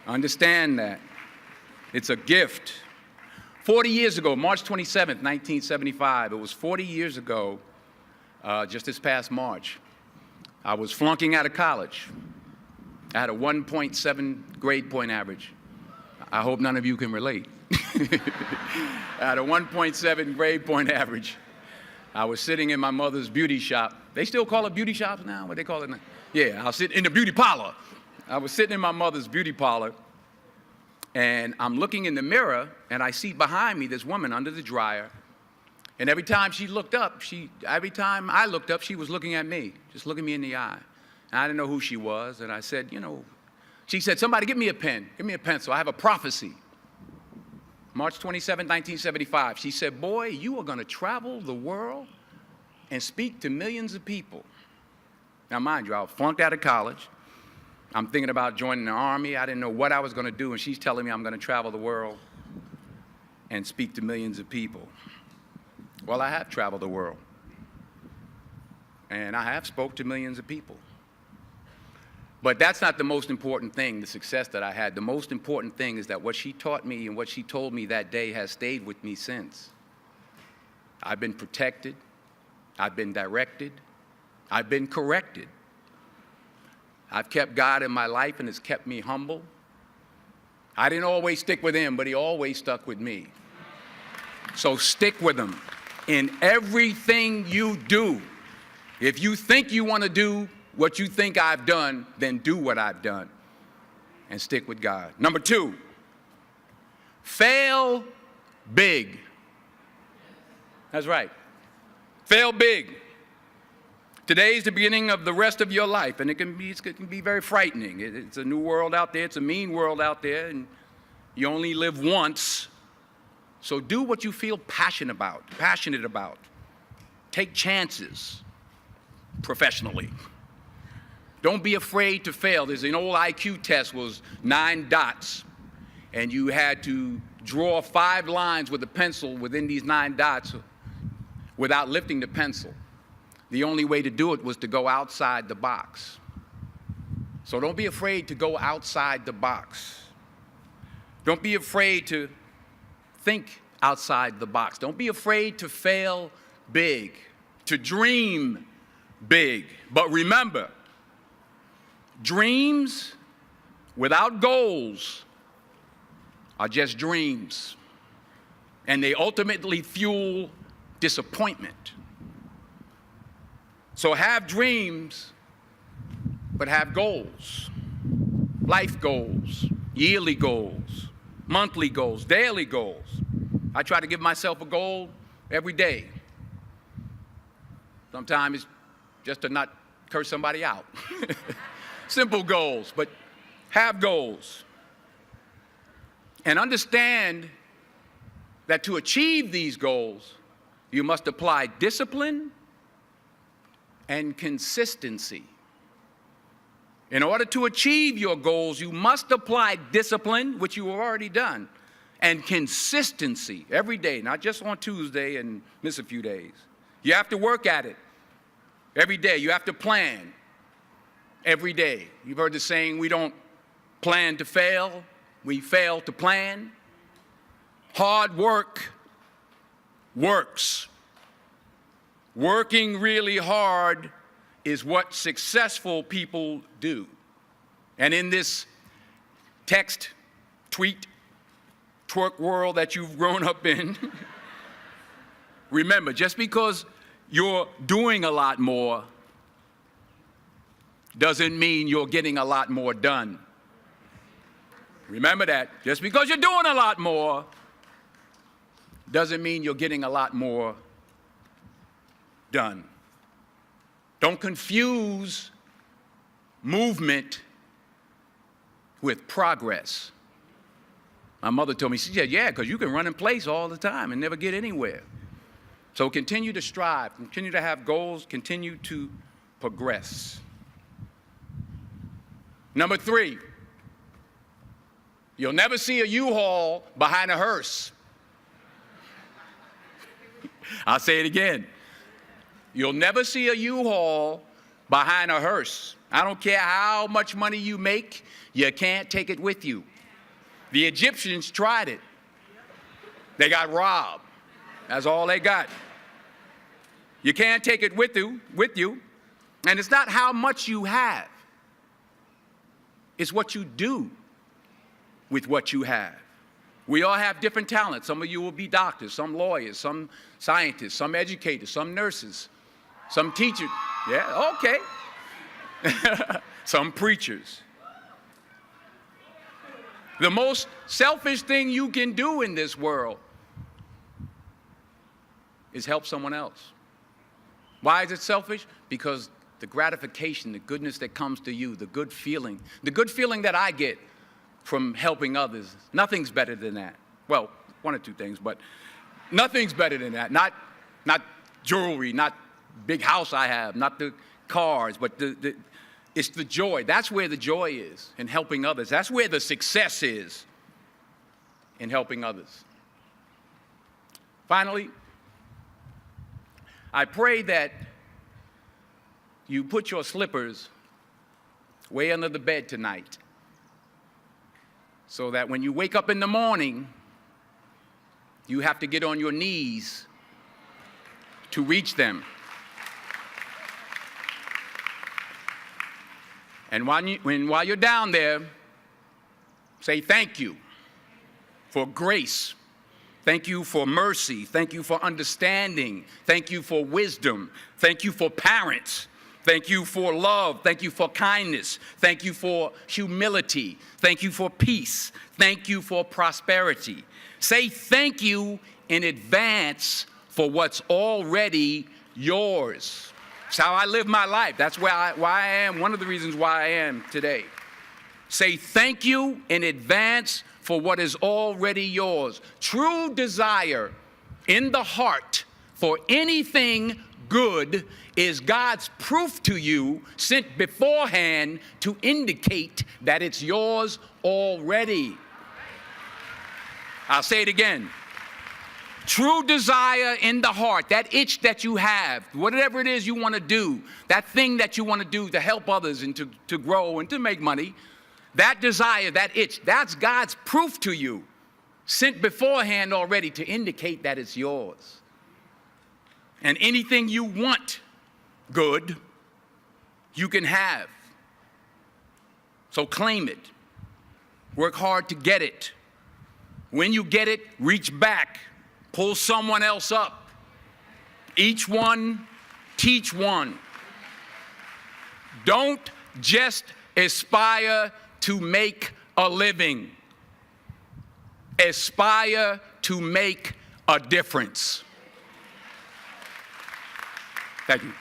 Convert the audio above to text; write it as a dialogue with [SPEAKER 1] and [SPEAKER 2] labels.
[SPEAKER 1] Understand that. It's a gift. 40 years ago, March 27th, 1975, it was 40 years ago, just this past March, I was flunking out of college. I had a 1.7 grade point average. I hope none of you can relate. I had a 1.7 grade point average. I was sitting in my mother's beauty shop. They still call it beauty shops now? What they call it now? Yeah, I was sitting in the beauty parlor. I was sitting in my mother's beauty parlor, and I'm looking in the mirror, and I see behind me this woman under the dryer. And every time she looked up, every time I looked up, she was looking at me, just looking me in the eye. And I didn't know who she was, and I said, she said, somebody give me a pen, give me a pencil, I have a prophecy. March 27, 1975, she said, boy, you are gonna travel the world and speak to millions of people. Now mind you, I was flunked out of college. I'm thinking about joining the Army. I didn't know what I was gonna do, and she's telling me I'm gonna travel the world and speak to millions of people. Well, I have traveled the world, and I have spoke to millions of people. But that's not the most important thing, the success that I had. The most important thing is that what she taught me and what she told me that day has stayed with me since. I've been protected, I've been directed, I've been corrected. I've kept God in my life, and it's kept me humble. I didn't always stick with him, but he always stuck with me. So stick with him in everything you do. If you think you want to do what you think I've done, then do what I've done and stick with God. Number 2, fail big. That's right. Fail big. Today's the beginning of the rest of your life, and it can be very frightening. It's a new world out there. It's a mean world out there, and you only live once. So do what you feel passionate about. Take chances professionally. Don't be afraid to fail. There's an old IQ test, was 9 dots, and you had to draw 5 lines with a pencil within these 9 dots without lifting the pencil. The only way to do it was to go outside the box. So don't be afraid to go outside the box. Don't be afraid to think outside the box. Don't be afraid to fail big, to dream big. But remember, dreams without goals are just dreams, and they ultimately fuel disappointment. So have dreams, but have goals. Life goals, yearly goals, monthly goals, daily goals. I try to give myself a goal every day. Sometimes it's just to not curse somebody out. Simple goals, but have goals. And understand that to achieve these goals, you must apply discipline and consistency. In order to achieve your goals, you must apply discipline, which you have already done, and consistency every day, not just on Tuesday and miss a few days. You have to work at it every day. You have to plan every day. You've heard the saying, we don't plan to fail, we fail to plan. Hard work works. Working really hard is what successful people do. And in this text, tweet, twerk world that you've grown up in, remember, just because you're doing a lot more doesn't mean you're getting a lot more done. Remember that. Just because you're doing a lot more doesn't mean you're getting a lot more done. Don't confuse movement with progress. My mother told me, she said, yeah, because you can run in place all the time and never get anywhere. So continue to strive, continue to have goals, continue to progress. Number 3, you'll never see a U-Haul behind a hearse. I'll say it again. You'll never see a U-Haul behind a hearse. I don't care how much money you make, you can't take it with you. The Egyptians tried it. They got robbed. That's all they got. You can't take it with you. And it's not how much you have. It's what you do with what you have. We all have different talents. Some of you will be doctors, some lawyers, some scientists, some educators, some nurses, some teachers. Yeah, okay. Some preachers. The most selfish thing you can do in this world is help someone else. Why is it selfish? Because the gratification, the goodness that comes to you, the good feeling that I get from helping others, nothing's better than that. Well, one or two things, but nothing's better than that. Not jewelry, not big house I have, not the cars, but it's the joy. That's where the joy is, in helping others. That's where the success is, in helping others. Finally, I pray that you put your slippers way under the bed tonight, so that when you wake up in the morning, you have to get on your knees to reach them. And while you're down there, say thank you for grace. Thank you for mercy. Thank you for understanding. Thank you for wisdom. Thank you for parents. Thank you for love. Thank you for kindness. Thank you for humility. Thank you for peace. Thank you for prosperity. Say thank you in advance for what's already yours. It's how I live my life. That's why I am, one of the reasons why I am today. Say thank you in advance for what is already yours. True desire in the heart for anything good is God's proof to you, sent beforehand to indicate that it's yours already. I'll say it again. True desire in the heart, that itch that you have, whatever it is you want to do, that thing that you want to do to help others and to grow and to make money, that desire, that itch, that's God's proof to you, sent beforehand already to indicate that it's yours. And anything you want good, you can have. So claim it. Work hard to get it. When you get it, reach back. Pull someone else up. Each one, teach one. Don't just aspire to make a living. Aspire to make a difference. Thank you.